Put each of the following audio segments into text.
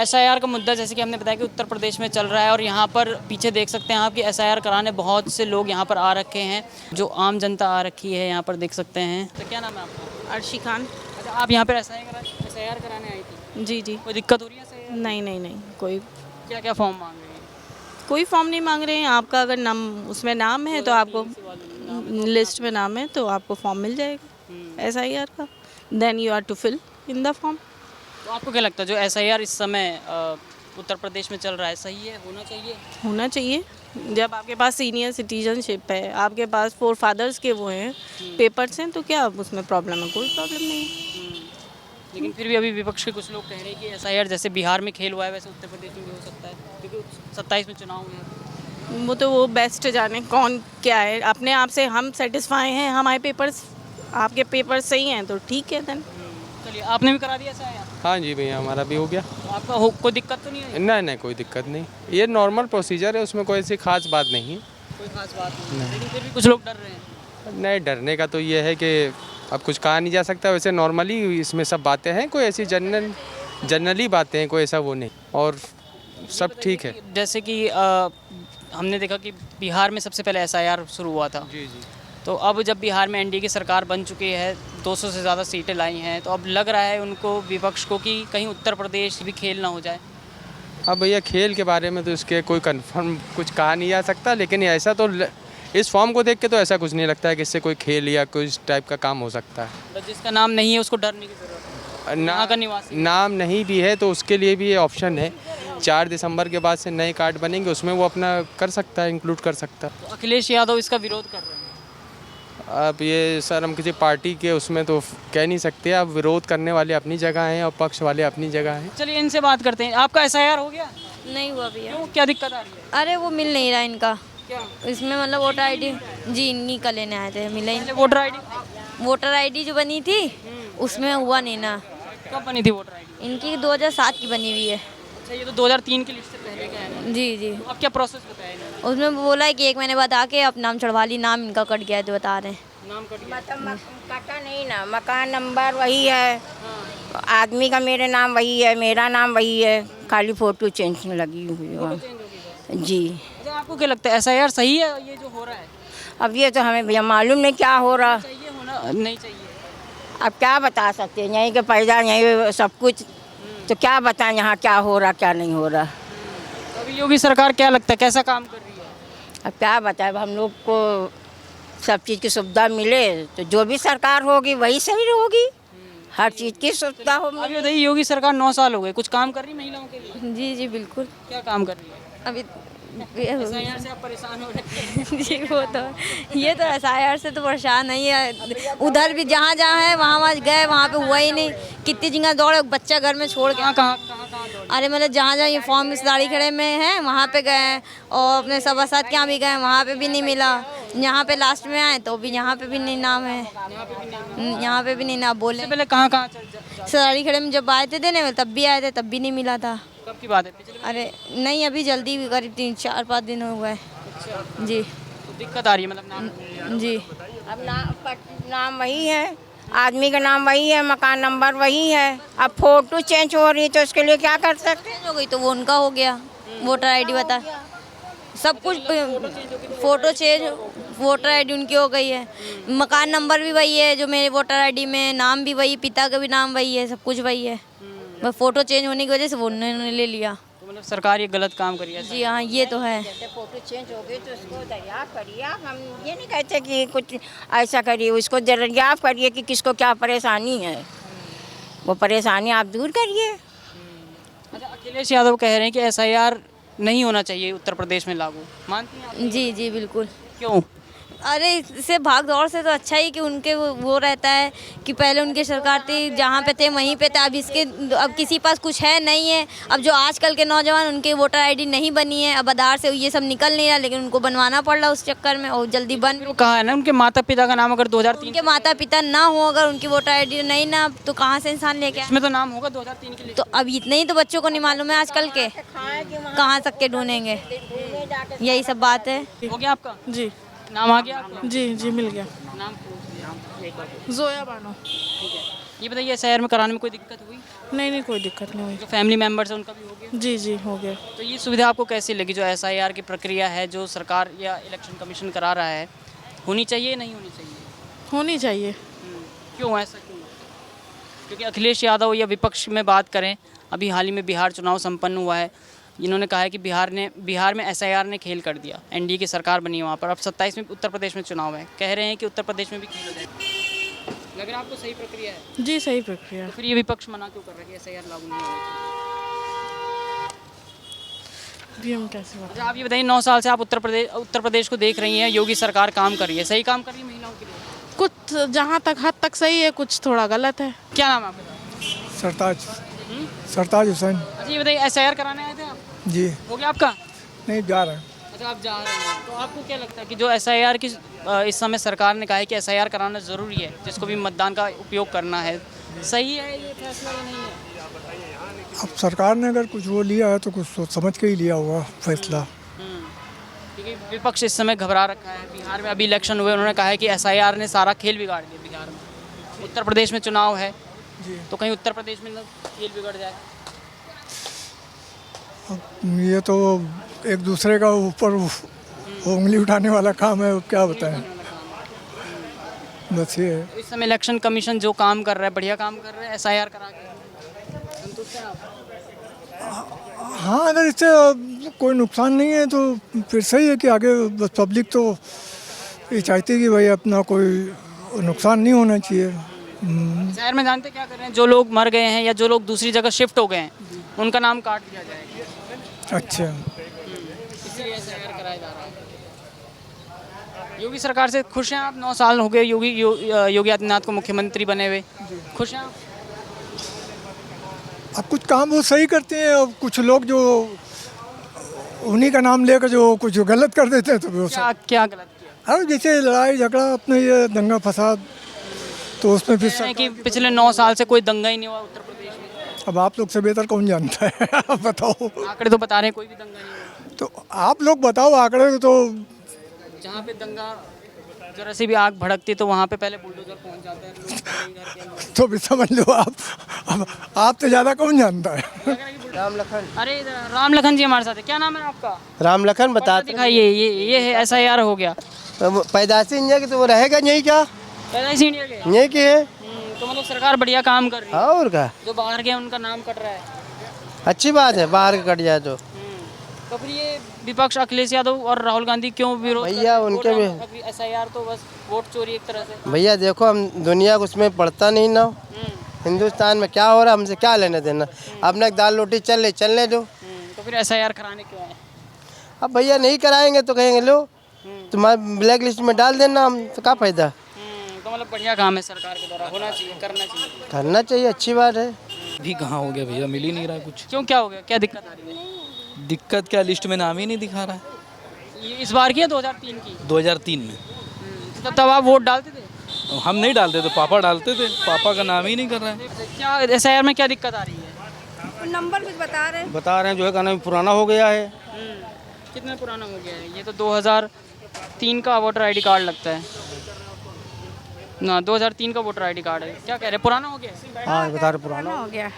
SIR का मुद्दा जैसे कि हमने बताया कि उत्तर प्रदेश में चल रहा है और यहाँ पर पीछे देख सकते हैं आप कि एसआईआर कराने बहुत से लोग यहाँ पर आ रखे हैं, जो आम जनता आ रखी है यहाँ पर देख सकते हैं। तो क्या नाम है आपका? अर्शी खान। अच्छा, आप यहाँ पर एसआईआर कराने आई थी? जी जी। कोई दिक्कत हो रही है एसआईआर? नहीं कोई क्या क्या फॉर्म मांग रहे हैं? कोई फॉर्म नहीं मांग रहे हैं। आपका अगर नाम उसमें नाम है तो आपको लिस्ट में नाम है तो आपको फॉर्म मिल जाएगा एसआईआर का। Then you are to fill in the form. तो आपको क्या लगता है जो एसआईआर इस समय उत्तर प्रदेश में चल रहा है सही है, होना चाहिए? होना चाहिए। जब आपके पास सीनियर सिटीजनशिप है, आपके पास फोर फादर्स के वो हैं पेपर्स हैं, तो क्या उसमें प्रॉब्लम है? कोई प्रॉब्लम नहीं है। लेकिन फिर भी अभी विपक्ष के कुछ लोग कह रहे हैं कि एसआईआर जैसे बिहार में खेल हुआ है वैसे उत्तर प्रदेश में भी हो सकता है, क्योंकि 27 में चुनाव है। वो बेस्ट जाने कौन क्या है। अपने आप से हम सेटिस्फाई हैं, हमारे पेपर्स, आपके पेपर्स सही हैं तो ठीक है। देन चलिए, आपने भी करा दिया एसआईआर? हाँ जी भैया, हमारा भी हो गया। तो आपका कोई दिक्कत तो नहीं है? नहीं कोई दिक्कत नहीं, ये नॉर्मल प्रोसीजर है, उसमें कोई ऐसी खास बात नहीं है। कोई खास बात नहीं, लेकिन फिर भी कुछ लोग डर रहे हैं। नहीं, डरने का तो ये है कि अब कुछ कहा नहीं जा सकता। वैसे नॉर्मली इसमें सब बातें हैं, कोई ऐसी जनरली बातें हैं, कोई ऐसा वो नहीं, और सब ठीक है। जैसे कि हमने देखा कि बिहार में सबसे पहले एसआईआर शुरू हुआ था। जी जी। तो अब जब बिहार में एनडीए की सरकार बन चुकी है, 200 से ज़्यादा सीटें लाई हैं, तो अब लग रहा है उनको, विपक्ष को, कि कहीं उत्तर प्रदेश भी खेल ना हो जाए। अब भैया खेल के बारे में तो इसके कोई कंफर्म कुछ कहा नहीं जा सकता, लेकिन ऐसा तो इस फॉर्म को देख के तो ऐसा कुछ नहीं लगता है कि इससे कोई खेल या कोई इस टाइप का काम हो सकता है। तो जिसका नाम नहीं है उसको डरने की जरूरत है। यहाँ का निवासी नाम नहीं भी है तो उसके लिए भी ये ऑप्शन है। 4 दिसंबर के बाद से नए कार्ड बनेंगे, उसमें वो अपना कर सकता है, इंक्लूड कर सकता है। तो अखिलेश यादव इसका विरोध कर रहे हैं। अब ये सर हम किसी पार्टी के उसमें तो कह नहीं सकते। अब विरोध करने वाले अपनी जगह हैं और पक्ष वाले अपनी जगह हैं। चलिए इनसे बात करते हैं। आपका एसआईआर हो गया? नहीं हुआ भैया। क्यों, क्या दिक्कत आ रही है? अरे वो मिल नहीं रहा इनका। क्या? इसमें मतलब वोटर आईडी जी इन्हीं का लेने आए थे, मिला ही। Voter ID? वोटर आईडी जो बनी थी उसमें हुआ नहीं ना। कब बनी थी वोटर आईडी? इनकी 2007 की बनी हुई है। अच्छा, ये तो 2003 की लिस्ट से पहले का है ना? जी जी। तो अब क्या प्रोसेस बताया इन्होंने? उसमें बोला है कि 1 महीने बाद आके अब नाम चढ़वा ली। नाम इनका कट गया है जो बता रहे हैं। नाम कट गया? मतलब कटा नहीं ना, मकान नंबर वही है, आदमी का मेरे नाम वही है, मेरा नाम वही है, खाली फोटो चेंज लगी हुई है वहाँ। जी। अच्छा, आपको क्या लगता है एसआईआर सही है ये जो हो रहा है? अब ये तो हमें भैया मालूम नहीं क्या हो रहा। चाहिए होना नहीं चाहिए? अब क्या बता सकते हैं, यहीं के पैदा यहीं सब कुछ, तो क्या बताएं यहाँ क्या हो रहा क्या नहीं हो रहा। तो अभी योगी सरकार क्या लगता है कैसा काम कर रही है? अब क्या बताएं, अब हम लोग को सब चीज़ की सुविधा मिले तो जो भी सरकार होगी वही सही होगी। हर चीज़ की सुविधा हो। अभी बताइए, योगी सरकार 9 साल हो गए, कुछ काम कर रही महिलाओं के लिए? जी जी बिल्कुल। क्या काम कर रही है? अभी एसआईआर से आप परेशान हो रहे हैं? जी वो तो ये तो एसआईआर से तो परेशान नहीं है। उधर भी जहाँ जहाँ है वहाँ गए, वहाँ पे हुआ ही नहीं। कितनी जगह दौड़े, बच्चा घर में छोड़ के। कहाँ अरे मतलब जहाँ जहाँ ये फॉर्म इस दाढ़ी खड़े में है वहाँ पे गए, और अपने सभासद के यहाँ भी गए, वहाँ पे भी नहीं मिला। यहाँ पे लास्ट में आए तो भी यहाँ पे भी नहीं नाम है, यहाँ पे भी नहीं नाम बोले। पहले कहाँ दाढ़ी खड़े में जब आए थे देने में, तब भी आए थे, तब भी नहीं मिला था। कब की बात है? पिछले? अरे नहीं, अभी जल्दी भी करीब 3-4-5 दिन हो गए। अच्छा। जी तो दिक्कत आ रही है मतलब नाम? जी। अब नाम वही है, आदमी का नाम वही है, मकान नंबर वही है। अब फोटो चेंज हो रही है तो उसके लिए क्या कर सकते हैं। हो गई तो वो उनका हो गया। वोटर आईडी बता, सब कुछ फोटो चेंज, वोटर आईडी उनकी हो गई है। मकान नंबर भी वही है जो मेरे वोटर आईडी में, नाम भी वही, पिता का भी नाम वही है, सब कुछ वही है। बस फोटो चेंज होने की वजह से वो उन्होंने ले लिया। तो मतलब सरकार ये गलत काम करी है? जी हाँ, ये तो है। जैसे फोटो चेंज हो गई तो उसको दरियाफ्त करिए। हम ये नहीं कहते कि कुछ ऐसा करिए, उसको दरियाफ्त करिए कि किसको क्या परेशानी है, वो परेशानी आप दूर करिए। अच्छा, अखिलेश यादव कह रहे हैं कि एसआईआर नहीं होना चाहिए उत्तर प्रदेश में लागू, मानती हैं आप? जी जी बिल्कुल। क्यों? अरे इससे भाग दौड़ से तो अच्छा ही कि उनके वो रहता है कि पहले उनकी सरकार थी, जहाँ पे थे वहीं पे थे। अब किसी पास कुछ है नहीं है। अब जो आजकल के नौजवान, उनके वोटर आईडी नहीं बनी है, अब आधार से ये सब निकल नहीं रहा, लेकिन उनको बनवाना पड़ रहा उस चक्कर में, और जल्दी बन। वो कहा है ना उनके माता पिता का नाम अगर 2003 उनके माता पिता ना हो, अगर उनकी वोटर आईडी नहीं ना, तो कहाँ से इंसान लेके आए? इसमें तो नाम होगा 2003 के लिए। तो अब इतने ही तो बच्चों को नहीं मालूम है आजकल के, कहाँ तक के ढूंढेंगे। यही सब बात है। हो गया आपका जी नाम आ गया आपका? जी मिल गया। नाम? जोया बानो। ठीक है, ये बताइए एसआईआर में कराने में कोई दिक्कत हुई? नहीं नहीं, कोई दिक्कत नहीं हुई। जो फैमिली मेम्बर्स हैं उनका भी हो गया? जी जी, हो गया। तो ये सुविधा आपको कैसी लगी जो SIR की प्रक्रिया है जो सरकार या इलेक्शन कमीशन करा रहा है, होनी चाहिए नहीं होनी चाहिए? होनी चाहिए। क्यों ऐसा क्यों? क्योंकि अखिलेश यादव या विपक्ष में बात करें, अभी हाल ही में बिहार चुनाव संपन्न हुआ है, इन्होंने कहा है कि बिहार में SIR ने खेल कर दिया, NDA की सरकार बनी है वहाँ पर, अब 27 में उत्तर प्रदेश में चुनाव है, कह रहे हैं कि उत्तर प्रदेश में भी खेल हो जाएगा। लग रहा है आपको सही प्रक्रिया है? जी सही प्रक्रिया। तो फिर ये विपक्ष मना क्यों कर रहा है कि SIR लागू नहीं होना चाहिए? भी हम कैसे बताएं? अच्छा आप ये बताइए, 9 साल से आप उत्तर प्रदेश को देख रही हैं, योगी सरकार काम कर रही है, सही काम कर रही है महिलाओं के लिए? कुछ जहाँ तक हद तक सही है, कुछ थोड़ा गलत है। क्या नाम है आपका? सरताज हुसैन। अच्छा ये बताइए, SIR कराने आए थे आप? जी हो गया आपका? नहीं, जा रहे हैं। अच्छा आप जा रहे हैं, तो आपको क्या लगता है कि जो SIR की इस समय सरकार ने कहा है कि SIR कराना ज़रूरी है, जिसको भी मतदान का उपयोग करना है, सही है ये फैसला या नहीं है? अब सरकार ने अगर कुछ वो लिया है तो कुछ सोच समझ के ही लिया होगा फैसला। क्योंकि विपक्ष इस समय घबरा रखा है, बिहार में अभी इलेक्शन हुए, उन्होंने कहा है कि SIR ने सारा खेल बिगाड़ दिया बिहार में, उत्तर प्रदेश में चुनाव है तो कहीं उत्तर प्रदेश में ना खेल बिगड़ जाए। ये तो एक दूसरे का ऊपर उंगली उठाने वाला काम है, क्या बताएं। बस ये है। इस समय इलेक्शन कमीशन जो काम कर रहा है, बढ़िया काम कर रहा है, SIR करा के संतुष्ट हैं आप? हाँ, अगर इससे कोई नुकसान नहीं है तो फिर सही है कि आगे बस पब्लिक तो ये चाहती है कि भाई अपना कोई नुकसान नहीं होना चाहिए। शहर में जानते क्या कर रहे हैं, जो लोग मर गए हैं या जो लोग दूसरी जगह शिफ्ट हो गए हैं उनका नाम काट दिया जाएगा। अच्छा, इसलिए SIR कराया जा रहा है। योगी सरकार से खुश हैं आप? 9 साल हो गए योगी आदित्यनाथ को मुख्यमंत्री बने हुए, खुश हैं आप? अब कुछ काम वो सही करते हैं, और कुछ लोग जो उन्हीं का नाम लेकर जो कुछ गलत कर देते हैं तो वो क्या गलत किया? अब जैसे लड़ाई झगड़ा अपने ये दंगा फसाद, तो उसमें फिर कह रहे हैं कि पिछले 9 साल से कोई दंगा ही नहीं हुआ उत्तर प्रदेश में। अब आप लोग से बेहतर कौन जानता है। आप बताओ। आंकड़े तो बता रहे हैं कोई भी दंगा नहीं हुआ। तो आप लोग बताओ आंकड़े तो। जहाँ पे दंगा जरा सी भी आग भड़कती तो वहाँ पे पहले बुलडोजर पहुँच जाता है, लोग घर के अंदर। तो भी समझ लो आप, अब आप तो ज़्यादा कौन जानता है। राम लखन। अरे राम लखन जी हमारे साथ है, क्या नाम है आपका? राम लखन बताते दिखाइए, ये है SIR हो गया। पैदाशी इंडिया की तो वो रहेगा यही क्या पैदाइशी इंडिया के? यही की है। तो मतलब सरकार बढ़िया काम कर रही है। और क्या, जो बाहर गए उनका नाम कट रहा है। अच्छी बात है, बाहर का कट जाए तो फिर ये विपक्ष अखिलेश यादव और राहुल गांधी क्यों विरोध कर भैया रहे हैं? उनके वोट SIR तो बस वोट चोरी एक तरह से। भैया देखो, हम दुनिया को उसमें पढ़ता नहीं ना, हिंदुस्तान में क्या हो रहा है हमसे क्या लेना देना, अपना दाल रोटी चलने दो। तो फिर SIR कराने क्यों आए? अब भैया नहीं कराएंगे तो कहेंगे लो तुम्हारे ब्लैक लिस्ट में डाल देना, हम तो क्या फायदा। तो मतलब बढ़िया काम है सरकार के द्वारा, होना चाहिए, करना चाहिए, अच्छी बात है। भी कहाँ हो गया भैया, मिल ही नहीं रहा है कुछ। क्यों, क्या हो गया, क्या दिक्कत आ रही है? दिक्कत क्या, लिस्ट में नाम ही नहीं दिखा रहा है। ये इस बार की है 2003 की? 2003 में। तब आप वोट डालते थे? हम नहीं डालते थे, पापा डालते थे, पापा का नाम ही नहीं कर रहा है। क्या SIR में क्या दिक्कत आ रही है? नंबर कुछ बता रहे हैं। जो है कहना पुराना हो गया है। कितना पुराना हो गया है? ये तो 2003 का वोटर ID कार्ड लगता है ना, 2003 का वोटर ID कार्ड है। क्या कह रहे हैं, पुराना हो गया है? हाँ बता रहे पुराना हो गया।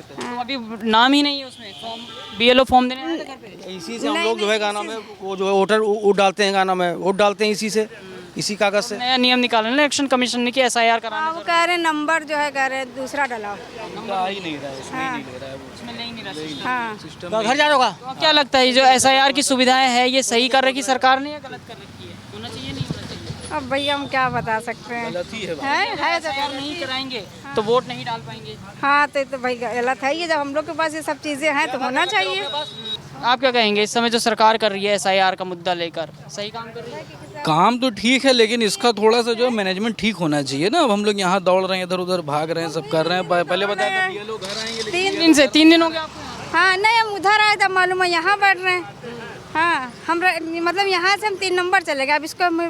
तो अभी नाम ही नहीं है उसमें, फॉर्म BLO फॉर्म देने आए थे घर पे। इसी से हम लोग जो है गाना में वो जो है वोटर वोट डालते हैं, गाना में वोट डालते हैं इसी से, इसी कागज से। नया नियम निकाला ना इलेक्शन कमीशन ने कि SIR कराना वो कह रहे नंबर जो है, कह रहे दूसरा डलाओ। आ ही नहीं रहा है, इसमें ही नहीं ले रहा है वो। उसमें नहीं रहा। हाँ, घर जा होगा। तो क्या लगता है ये जो SIR की सुविधाएं है ये सही कर रखी सरकार ने या गलत कर रखी है? होना चाहिए नहीं होना चाहिए? अब भैया हम क्या बता सकते हैं। है तो SIR नहीं कराएंगे तो वोट नहीं डाल पाएंगे। हाँ, तो भाई गलत है ये, जब हम लोग के पास ये सब चीज़ें हैं तो होना चाहिए। आप क्या कहेंगे इस समय जो सरकार कर रही है SIR का मुद्दा लेकर, सही काम कर रही है? काम तो ठीक है, लेकिन इसका थोड़ा सा जो मैनेजमेंट ठीक होना चाहिए ना। अब हम लोग यहाँ दौड़ रहे हैं, इधर उधर भाग रहे हैं, सब कर रहे हैं। पहले बताया ये लोग घर आएंगे, 3 दिन हो गया आपको यहाँ? हाँ, नहीं हम उधर आए तब मालूम है यहाँ बैठ रहे हैं। हाँ, हम मतलब यहाँ से हम 3 नंबर चले गए, अब इसको हमें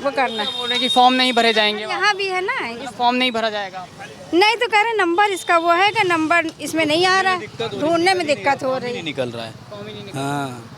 वो करना है। बोल रहे कि फॉर्म नहीं भरे जाएंगे, यहाँ भी है ना, फॉर्म नहीं भरा जाएगा। नहीं तो कह रहे नंबर इसका वो है कि नंबर इसमें नहीं आ रहा है, ढूंढने में दिक्कत हो रही है। निकल रहा है। हाँ